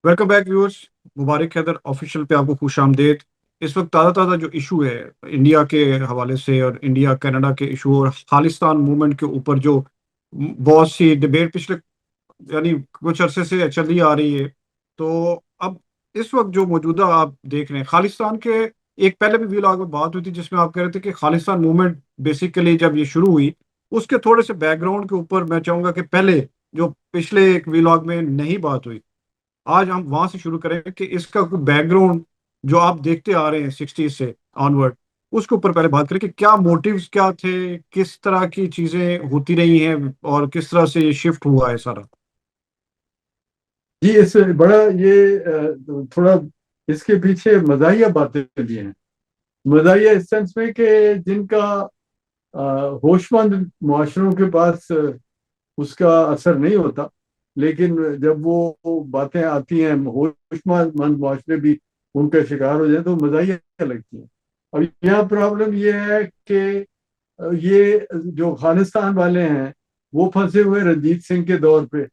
Welcome back viewers. Mubarak Haider official पे आपको खुश आमदेद। इस वक्त ताज़ा ताज़ा जो इशू है इंडिया के हवाले से और इंडिया कनाडा के इशू और खालिस्तान मूवमेंट के ऊपर जो बहुत सी डिबेट पिछले यानी कुछ अरसे से चली आ रही है। तो अब इस वक्त जो मौजूदा आप देख रहे हैं खालिस्तान के, एक पहले भी व्लॉग में बात हुई थी जिसमें आप कह रहे थे कि खालिस्तान मूवमेंट बेसिकली जब ये शुरू हुई उसके थोड़े से बैकग्राउंड के ऊपर मैं चाहूंगा कि पहले जो पिछले एक व्लॉग में नहीं बात हुई, आज हम वहां से शुरू करें कि इसका बैकग्राउंड जो आप देखते आ रहे हैं 60 से ऑनवर्ड, उसके ऊपर पहले बात करें कि क्या मोटिव्स क्या थे, किस तरह की चीजें होती रही हैं और किस तरह से ये शिफ्ट हुआ है सारा। जी इस बड़ा ये थोड़ा इसके पीछे मज़ाहिया बातें भी हैं। मज़ाहिया इस सेंस में कि जिनका होशमंद मुआशरों के पास उसका असर नहीं होता, लेकिन जब वो बातें आती हैं होशमंद मुआशरे भी उनका शिकार हो जाए तो मज़ाहिया लगती हैं। अब यहाँ प्रॉब्लम ये है कि ये जो खालिस्तान वाले हैं वो फंसे हुए रंजीत सिंह के दौर पे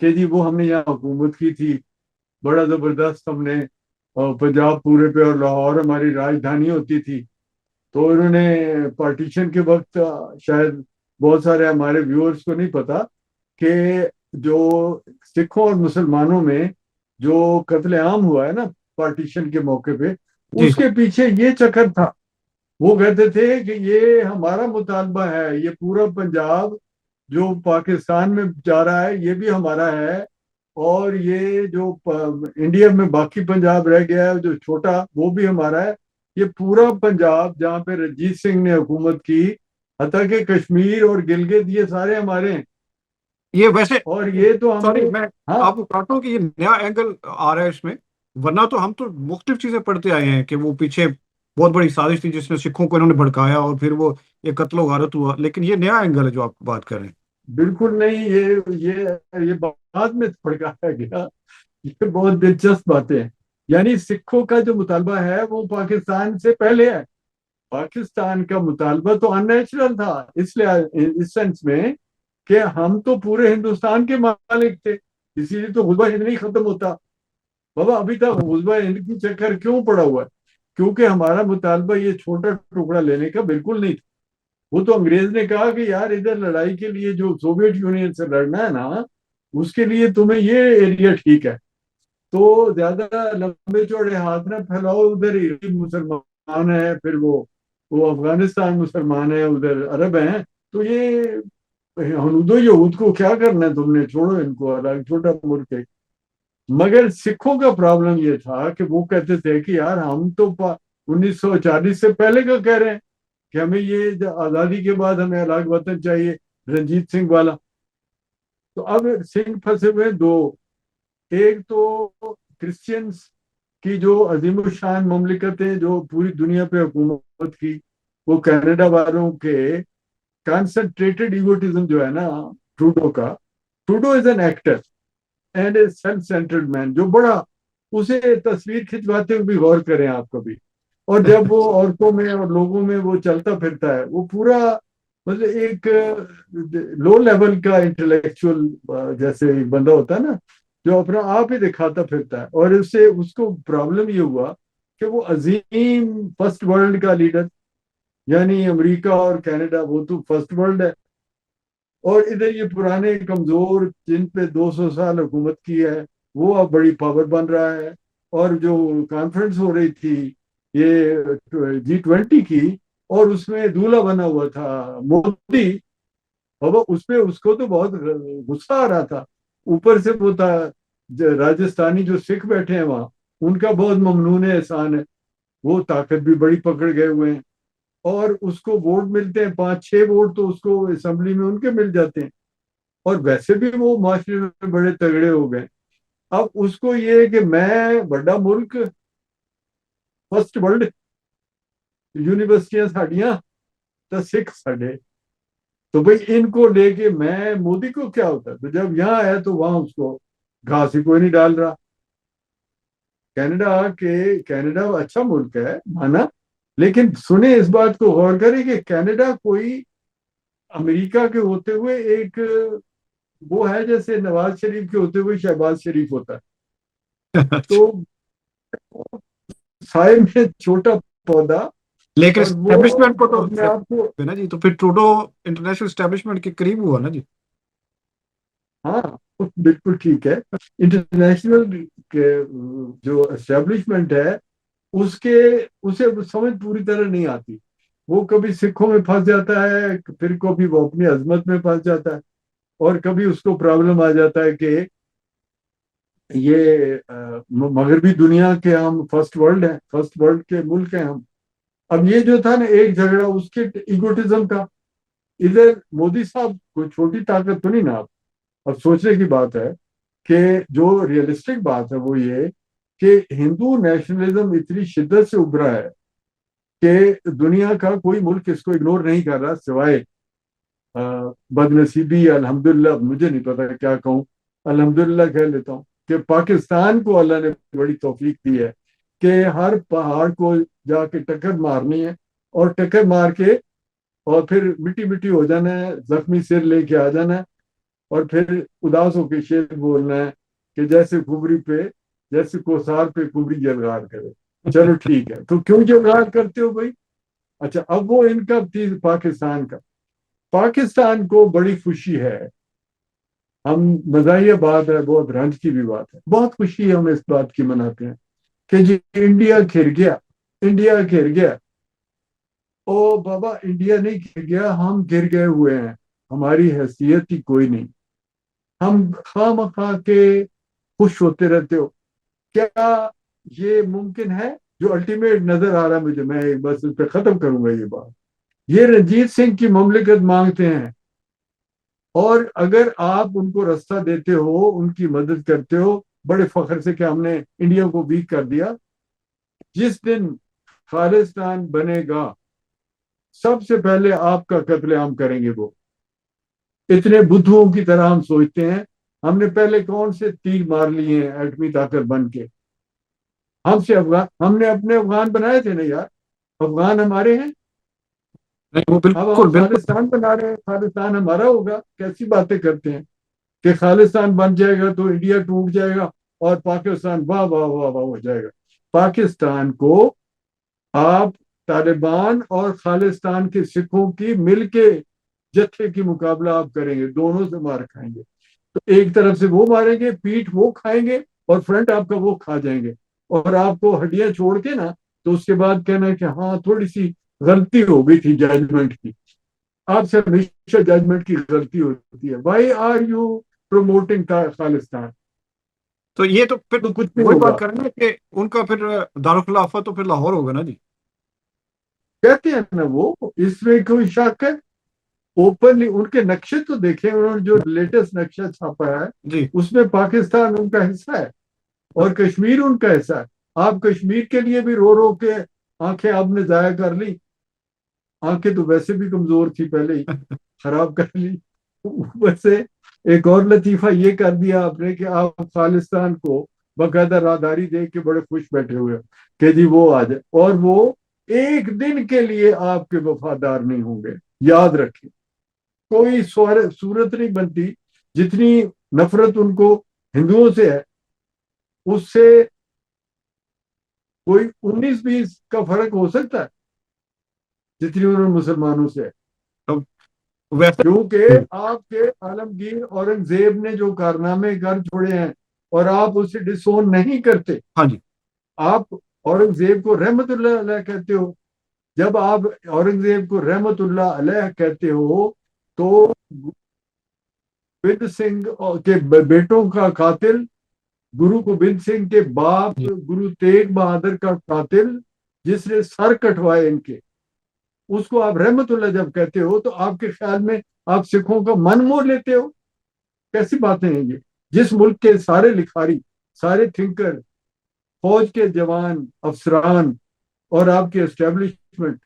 कि जी वो हमने यहाँ हुकूमत की थी, बड़ा जबरदस्त हमने, और पंजाब पूरे पे और लाहौर हमारी राजधानी होती थी। तो इन्होंने पार्टीशन के वक्त शायद बहुत सारे हमारे व्यूअर्स को नहीं पता कि जो सिखों और मुसलमानों में जो कत्लेआम हुआ है ना पार्टीशन के मौके पे, जी। उसके पीछे ये चक्कर था। वो कहते थे कि ये हमारा मुतालबा है, ये पूरा पंजाब जो पाकिस्तान में जा रहा है ये भी हमारा है, और ये जो इंडिया में बाकी पंजाब रह गया है जो छोटा वो भी हमारा है। ये पूरा पंजाब जहाँ पे रंजीत सिंह ने हुकूमत की, हत्ता कि कश्मीर और गिलगित, ये सारे हमारे हैं। ये वैसे, और ये तो सॉरी हमने, मैं हाँ आपको काटता हूँ कि ये नया एंगल आ रहा है इसमें, वरना तो हम तो मुख्तलिफ चीजें पढ़ते आए हैं कि वो पीछे बहुत बड़ी साजिश थी जिसमें सिखों को इन्होंने भड़काया और फिर वो ये कत्लो गारत हुआ, लेकिन ये नया एंगल है जो आप बात कर रहे हैं। बिल्कुल नहीं, ये बाद में भड़काया गया। ये बहुत दिलचस्प बातें हैं। यानी सिखों का जो मुतालबा है वो पाकिस्तान से पहले है। पाकिस्तान का मुतालबा तो अननेचुरल था, इसलिए इस सेंस में कि हम तो पूरे हिंदुस्तान के मालिक थे, इसीलिए तो गुज़बा हिंद नहीं खत्म होता। बाबा अभी तक गुज़बा हिंद की चक्कर क्यों पड़ा हुआ है? क्योंकि हमारा मुतालबा ये छोटा टुकड़ा लेने का बिल्कुल नहीं था। वो तो अंग्रेज ने कहा कि यार इधर लड़ाई के लिए जो सोवियत यूनियन से लड़ना है ना, उसके लिए तुम्हें ये एरिया ठीक है, तो ज्यादा लंबे चौड़े हाथ ना फैलाओ। उधर ही मुसलमान है, फिर वो अफगानिस्तान मुसलमान है, उधर अरब हैं, तो ये हनूदो यहूद को क्या करना है तुमने, छोड़ो इनको, अलग छोटा मुल्क है। मगर सिखों का प्रॉब्लम ये था कि वो कहते थे कि यार हम तो 1940 से पहले का कह रहे हैं कि हमें ये आजादी के बाद हमें अलग वतन चाहिए, रंजीत सिंह वाला। तो अब सिंह फंसे हुए दो। एक तो क्रिश्चियंस की जो अजीम शान ममलिकतें जो पूरी दुनिया पे हुकूमत की, वो कनाडा वालों के कंसंट्रेटेड इगोटिज्म जो है ना, ट्रूडो का। Trudeau is an actor and A self centred man, जो बड़ा, उसे तस्वीर खिंचवाते हुए भी गौर करें आप कभी। और जब वो औरतों में और लोगों में वो चलता फिरता है, वो पूरा मतलब एक लो लेवल का इंटेलेक्चुअल जैसे एक बंदा होता है ना, जो अपना आप ही दिखाता फिरता है। और उससे उसको प्रॉब्लम ये हुआ कि वो अजीम फर्स्ट वर्ल्ड का लीडर, यानी अमेरिका और कनाडा, वो तो फर्स्ट वर्ल्ड है, और इधर ये पुराने कमजोर जिन पे 200 साल हुकूमत की है, वो अब बड़ी पावर बन रहा है। और जो कॉन्फ्रेंस हो रही थी ये G20 की, और उसमें दूल्हा बना हुआ था मोदी, और वो उसपे उसको तो बहुत गुस्सा आ रहा था। ऊपर से वो था राजस्थानी जो सिख बैठे हैं वहां, उनका बहुत ममनून एहसान है, वो ताकत भी बड़ी पकड़ गए हुए हैं। और उसको वोट मिलते हैं, 5-6 वोट तो उसको असेंबली में उनके मिल जाते हैं, और वैसे भी वो माशरे में बड़े तगड़े हो गए। अब उसको ये है कि मैं बड़ा मुल्क, फर्स्ट वर्ल्ड, यूनिवर्सिटियां साड़ियां, तो सिख साडे, तो भाई इनको लेके मैं मोदी को क्या होता है। तो जब यहाँ आया तो वहां उसको घास ही कोई नहीं डाल रहा। कनाडा अच्छा मुल्क है माना, लेकिन सुने इस बात को गौर करें कि कनाडा कोई अमेरिका के होते हुए एक वो है जैसे नवाज शरीफ के होते हुए शहबाज शरीफ होता है। तो साए में छोटा पौधा, लेकिन और वो एस्टेब्लिशमेंट को तो अपने आप को, है ना जी, तो फिर ट्रूडो इंटरनेशनल एस्टेब्लिशमेंट के करीब हुआ ना जी। हाँ बिल्कुल ठीक है। इंटरनेशनल के जो एस्टेब्लिशमेंट है, उसके उसे समझ पूरी तरह नहीं आती। वो कभी सिखों में फंस जाता है, फिर कभी वो अपनी अजमत में फंस जाता है, और कभी उसको प्रॉब्लम आ जाता है कि ये मगरबी दुनिया के हम फर्स्ट वर्ल्ड हैं, फर्स्ट वर्ल्ड के मुल्क हैं हम। अब ये जो था ना एक झगड़ा उसके इगोटिज्म का, इधर मोदी साहब कोई छोटी ताकत तो नहीं ना। अब सोचने की बात है कि जो रियलिस्टिक बात है वो ये कि हिंदू नेशनलिज्म इतनी शिद्दत से उभरा है कि दुनिया का कोई मुल्क इसको इग्नोर नहीं कर रहा, सिवाय बदनसीबी, अल्हम्दुलिल्लाह, मुझे नहीं पता क्या कहूँ, अल्हम्दुलिल्लाह कह लेता हूँ कि पाकिस्तान को अल्लाह ने बड़ी तौफीक दी है कि हर पहाड़ को जाके टक्कर मारनी है, और टक्कर मार के और फिर मिट्टी मिट्टी हो जाना है, जख्मी सिर लेके आ जाना है, और फिर उदास होकर शेर बोलना है कि जैसे कुबरी पे, जैसे कोसार पे कुबरी जलगार करे। चलो ठीक है, तो क्यों जलगार करते हो भाई? अच्छा, अब वो इनका चीज पाकिस्तान का, पाकिस्तान को बड़ी खुशी है, हम, मजाहिया बात है, बहुत रंज की भी बात है, बहुत खुशी है, हम इस बात की मनाते हैं कि जी इंडिया घिर गया, इंडिया घिर गया। ओ बाबा, इंडिया नहीं घिर गया, हम घिर गए हुए हैं, हमारी हैसियत ही कोई नहीं, हम खाम खा के खुश होते रहते हो। क्या ये मुमकिन है? जो अल्टीमेट नजर आ रहा है मुझे, मैं एक बस इस पे खत्म करूंगा ये बात, ये रंजीत सिंह की ममलिकत मांगते हैं, और अगर आप उनको रास्ता देते हो, उनकी मदद करते हो बड़े फख्र से कि हमने इंडिया को वीक कर दिया, जिस दिन खालिस्तान बनेगा सबसे पहले आपका कत्लेआम करेंगे वो। इतने बुद्धुओं की तरह हम सोचते हैं, हमने पहले कौन से तीर मार लिए हैं एटमी ताकत बन के। हमसे अफगान, हमने अपने अफगान बनाए थे ना यार, अफगान हमारे हैं। नहीं, वो अब हम बिल्कुल बिल्कुल। खालिस्तान बना रहे हैं, खालिस्तान हमारा होगा, कैसी बातें करते हैं कि खालिस्तान बन जाएगा तो इंडिया टूट जाएगा और पाकिस्तान वाह वाह वाह वाह हो जाएगा। पाकिस्तान को आप तालिबान और खालिस्तान के सिखों की मिलके जत्थे की मुकाबला आप करेंगे, दोनों से मार खाएंगे। तो एक तरफ से वो मारेंगे, पीठ वो खाएंगे, और फ्रंट आपका वो खा जाएंगे, और आपको हड्डियां छोड़ के ना, तो उसके बाद कहना है कि हाँ थोड़ी सी गलती हो गई थी जजमेंट की। आपसे हमेशा जजमेंट की गलती होती है। Why are you promoting Khalistan? तो ये तो फिर तो कुछ नहीं वही बात होगा। करेंगे कि उनका फिर दारुखिलाफत तो फिर लाहौर होगा ना जी। कहते हैं ना वो, इसमें कोई शक है? ओपनली उनके नक्शे तो देखे, उन्होंने जो लेटेस्ट नक्शा छापा है जी। उसमें पाकिस्तान उनका हिस्सा है और कश्मीर उनका हिस्सा है। आप कश्मीर के लिए भी रो रो के आंखें आपने जाया कर ली, आंखें तो वैसे भी कमजोर थी पहले ही, खराब कर ली। ऊपर से एक और लतीफा ये कर दिया आपने कि आप खालिस्तान को बाकायदा राहदारी दे के बड़े खुश बैठे हुए हो कि जी वो आ जाए, और वो एक दिन के लिए आपके वफादार नहीं होंगे। याद रखें, कोई सूरत नहीं बनती, जितनी नफरत उनको हिंदुओं से है, उससे कोई 19-20 का फर्क हो सकता है जितनी उन्होंने मुसलमानों से है। तो वैसे। क्योंकि आपके आलमगीर औरंगजेब ने जो कारनामे कर छोड़े हैं, और आप उसे डिसोन नहीं करते। हाँ जी। आप औरंगजेब को रहमतुल्लाह अलैह कहते हो। जब आप औरंगजेब को रहमतुल्लाह अलैह कहते हो, तो गोबिंद सिंह के बेटों का कातिल, गुरु गोबिंद सिंह के बाप जी। गुरु तेग बहादुर का कातिल, जिसने सर कटवाए इनके, उसको आप रहमतुल्लाह जब कहते हो, तो आपके ख्याल में आप सिखों का मन मोह लेते हो? कैसी बातें हैं ये? जिस मुल्क के सारे लिखारी, सारे थिंकर, फौज के जवान, अफसरान, और आपकी एस्टेब्लिशमेंट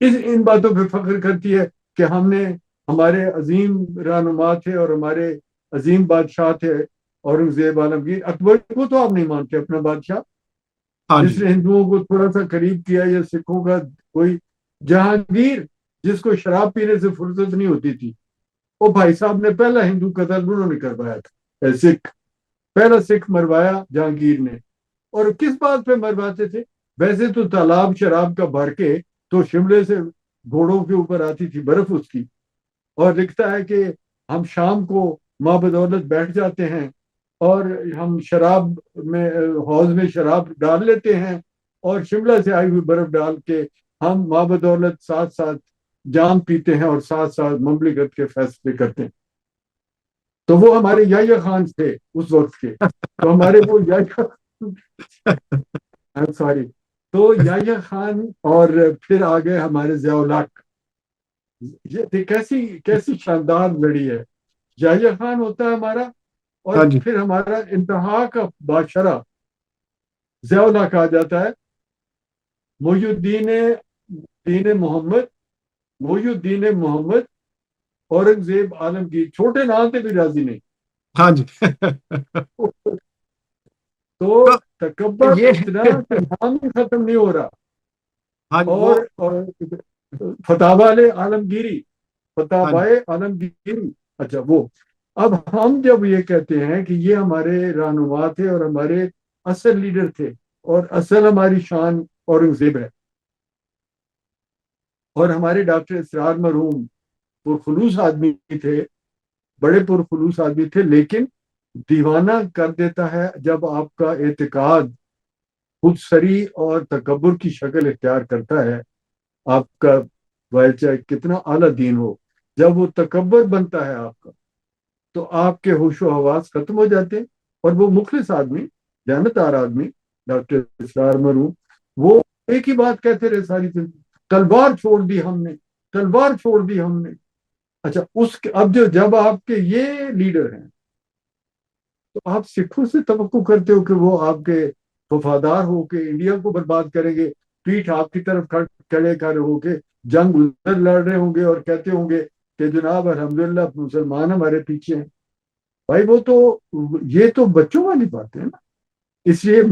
इस इन बातों पे फख्र करती है कि हमने, हमारे अजीम रहनुमा थे और हमारे अजीम बादशाह थे औरंगजेब, आलमगीर, अकबर को तो आप नहीं मानते अपना बादशाह, हाँ जी। जिसने हिंदुओं को थोड़ा सा करीब किया, या सिखों का कोई जहांगीर, जिसको शराब पीने से फुर्सत नहीं होती थी, वो भाई साहब ने पहला हिंदू कत्ल उन्होंने करवाया था सिख। پہلا سکھ مروایا جہانگیر نے. اور کس بات پہ مرواتے تھے؟ ویسے تو تالاب شراب کا بھر کے تو شملے سے گھوڑوں کے اوپر آتی تھی برف اس کی. اور لکھتا ہے کہ ہم شام کو ماں بدولت بیٹھ جاتے ہیں اور ہم شراب میں حوض میں شراب ڈال لیتے ہیں اور شملہ سے آئی ہوئی برف ڈال کے ہم ماں بدولت ساتھ ساتھ جام پیتے ہیں اور ساتھ ساتھ مملکت کے فیصلے کرتے ہیں. تو وہ ہمارے یحییٰ خان تھے اس وقت کے. تو ہمارے وہ سوری تو یحییٰ خان اور پھر آگے ہمارے ضیاء الحق. یہ کیسی کیسی شاندار لڑی ہے. یحییٰ خان ہوتا ہے ہمارا اور ہاں جی. پھر ہمارا انتہا کا بادشاہ ضیاء الحق آ جاتا ہے. محی الدین محمد اورنگزیب عالمگیر چھوٹے نام سے بھی راضی نہیں. ہاں جی. تو تو تکبر یہ اتنا کہ نام ہی ختم نہیں ہو رہا. ہاں جی وہ اور فتح عالمگیری ہاں جی. عالمگیری. اچھا وہ اب ہم جب یہ کہتے ہیں کہ یہ ہمارے رہنما تھے اور ہمارے اصل لیڈر تھے اور اصل ہماری شان اورنگزیب ہے اور ہمارے ڈاکٹر اسرار مرحوم پرخلوص آدمی تھے, بڑے پرخلوص آدمی تھے, لیکن دیوانہ کر دیتا ہے جب آپ کا اعتقاد خود سری اور تکبر کی شکل اختیار کرتا ہے. آپ کا چاہے کتنا اعلیٰ دین ہو, جب وہ تکبر بنتا ہے آپ کا تو آپ کے ہوش و حواس ختم ہو جاتے ہیں. اور وہ مخلص آدمی, جانتدار آدمی ڈاکٹر اسرار مرحوم, وہ ایک ہی بات کہتے رہے ساری زندگی, تلوار چھوڑ دی ہم نے, تلوار چھوڑ دی ہم نے. اچھا اب جب آپ کے یہ لیڈر ہیں تو آپ سکھوں سے توقع کرتے ہو کہ وہ آپ کے وفادار ہو کے انڈیا کو برباد کریں گے, پیٹھ آپ کی طرف کھڑے ہو کے جنگ ادھر لڑ رہے ہوں گے اور کہتے ہوں گے کہ جناب الحمدللہ مسلمان ہمارے پیچھے ہیں. بھائی وہ تو یہ تو بچوں والی بات ہے نا. اس لیے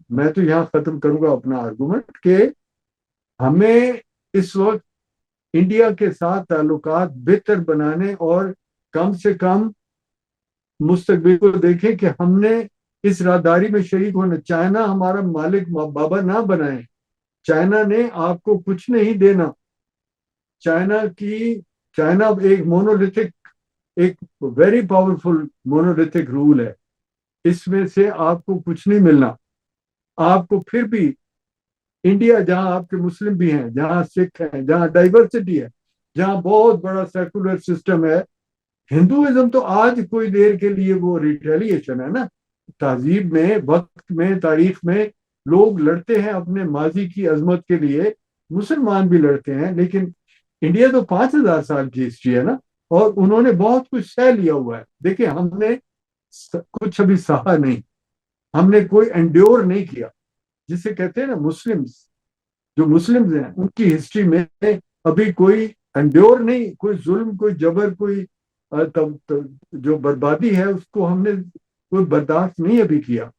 میں تو یہاں ختم کروں گا اپنا آرگومنٹ کہ ہمیں اس وقت انڈیا کے ساتھ تعلقات بہتر بنانے اور کم سے کم مستقبل کو دیکھیں کہ ہم نے اس راداری میں شریک ہونا. چائنا ہمارا مالک بابا نہ بنائے. چائنا نے آپ کو کچھ نہیں دینا. چائنا ایک مونولیتھک, ایک ویری پاورفل مونولیتھک رول ہے. اس میں سے آپ کو کچھ نہیں ملنا. آپ کو پھر بھی انڈیا جہاں آپ کے مسلم بھی ہیں, جہاں سکھ ہیں, جہاں ڈائیورسٹی ہے, جہاں بہت بڑا سیکولر سسٹم ہے. ہندوازم تو آج کوئی دیر کے لیے وہ ریٹیلیشن ہے نا. تہذیب میں, وقت میں, تاریخ میں لوگ لڑتے ہیں اپنے ماضی کی عظمت کے لیے, مسلمان بھی لڑتے ہیں, لیکن انڈیا تو 5,000 سال کی ہسٹری ہے نا, اور انہوں نے بہت کچھ سہ لیا ہوا ہے. دیکھیں ہم نے کچھ ابھی سہا نہیں, ہم نے کوئی انڈیور نہیں کیا. جسے کہتے ہیں نا جو مسلمز ہیں ان کی ہسٹری میں ابھی کوئی انڈیور نہیں, کوئی ظلم, کوئی جبر, کوئی جو بربادی ہے اس کو ہم نے کوئی برداشت نہیں ابھی کیا.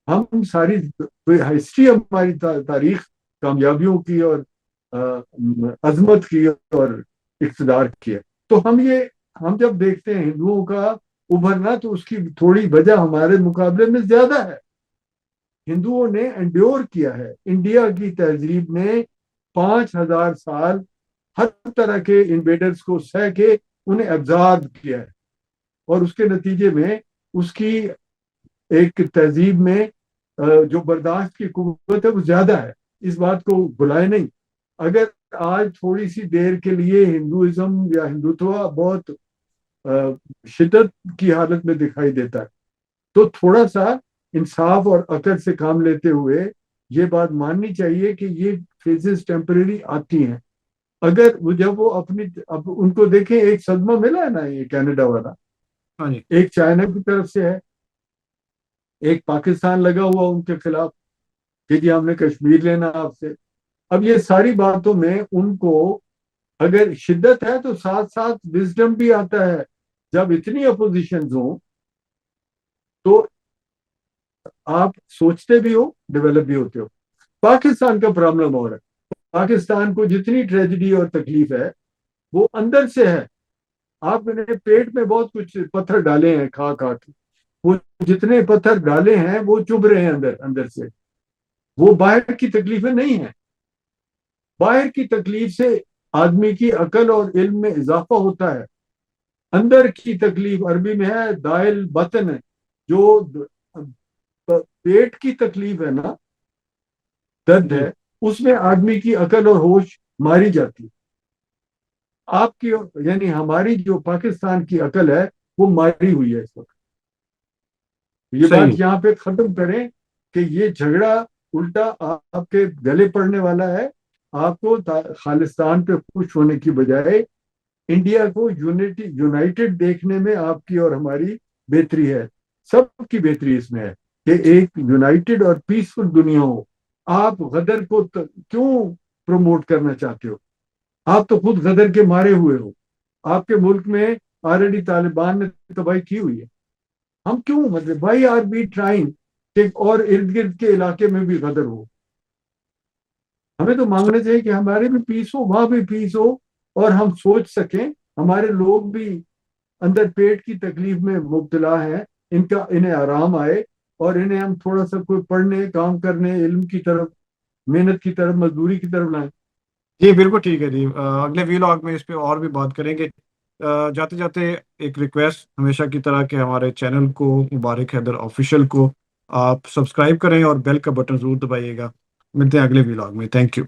ہم ساری ہسٹری, ہماری تاریخ کامیابیوں کی اور عظمت کی اور اقتدار کی ہے. تو ہم جب دیکھتے ہیں ہندوؤں کا ابھرنا تو اس کی تھوڑی وجہ ہمارے مقابلے میں زیادہ ہے. ہندوؤں نے انڈیور کیا ہے. انڈیا کی تہذیب نے 5,000 سال ہر طرح کے انویڈرز کو سہ کے انہیں ابزاد کیا ہے, اور اس کے نتیجے میں اس کی ایک تہذیب میں جو برداشت کی قوت ہے وہ زیادہ ہے. اس بات کو بھلائے نہیں. اگر آج تھوڑی سی دیر کے لیے ہندوازم یا ہندوتوا بہت شدت کی حالت میں دکھائی دیتا ہے تو تھوڑا سا انصاف اور عقل سے کام لیتے ہوئے یہ بات ماننی چاہیے کہ یہ فیزز ٹیمپریری آتی ہیں. اگر جب وہ اب ان کو دیکھیں, ایک صدمہ ملا ہے نا یہ کینیڈا والا, ہاں جی. ایک چائنا کی طرف سے ہے, ایک پاکستان لگا ہوا ان کے خلاف کہ جی ہم نے کشمیر لینا آپ سے. اب یہ ساری باتوں میں ان کو اگر شدت ہے تو ساتھ ساتھ وزڈم بھی آتا ہے. جب اتنی اپوزیشنز ہوں تو آپ سوچتے بھی ہو, ڈیولپ بھی ہوتے ہو. پاکستان کا پرابلم اور ہے. پاکستان کو جتنی ٹریجڈی اور تکلیف ہے وہ اندر سے ہے. آپ نے پیٹ میں بہت کچھ پتھر ڈالے ہیں کھا کھا کے, وہ جتنے پتھر ڈالے ہیں وہ چبھ رہے ہیں اندر اندر سے. وہ باہر کی تکلیفیں نہیں ہیں. باہر کی تکلیف سے آدمی کی عقل اور علم میں اضافہ ہوتا ہے. اندر کی تکلیف عربی میں ہے دائل بطن ہے. جو پیٹ کی تکلیف ہے نا، درد جی ہے، اس میں آدمی کی عقل اور ہوش ماری جاتی ہے. آپ کی یعنی ہماری جو پاکستان کی عقل ہے وہ ماری ہوئی ہے اس وقت. یہ صحیح. بات یہاں پہ ختم کریں کہ یہ جھگڑا الٹا آپ کے گلے پڑنے والا ہے. آپ کو خالصتان پہ خوش ہونے کی بجائے انڈیا کو یونائٹڈ دیکھنے میں آپ کی اور ہماری بہتری ہے. سب کی بہتری اس میں ہے کہ ایک یونائٹڈ اور پیسفل دنیا ہو. آپ غدر کو کیوں پروموٹ کرنا چاہتے ہو؟ آپ تو خود غدر کے مارے ہوئے ہو. آپ کے ملک میں آلریڈی طالبان نے تباہی کی ہوئی ہے. ہم کیوں مطلب وائی آر بی ٹرائنگ کہ اور ارد گرد کے علاقے میں بھی غدر ہو؟ ہمیں تو مانگنا چاہیے کہ ہمارے بھی پیس ہو، وہاں بھی پیس ہو، اور ہم سوچ سکیں. ہمارے لوگ بھی اندر پیٹ کی تکلیف میں مبتلا ہیں، انہیں آرام آئے، اور انہیں ہم تھوڑا سا کوئی پڑھنے، کام کرنے، علم کی طرف، محنت کی طرف، مزدوری کی طرف لائیں. جی بالکل ٹھیک ہے جی. اگلے ویلاگ میں اس پہ اور بھی بات کریں گے. جاتے جاتے ایک ریکویسٹ ہمیشہ کی طرح کہ ہمارے چینل کو مبارک حیدر آفیشیل کو آپ سبسکرائب کریں اور بیل کا بٹن ضرور دبائیے گا. ملتے ہیں اگلے ویلاگ میں. Thank you.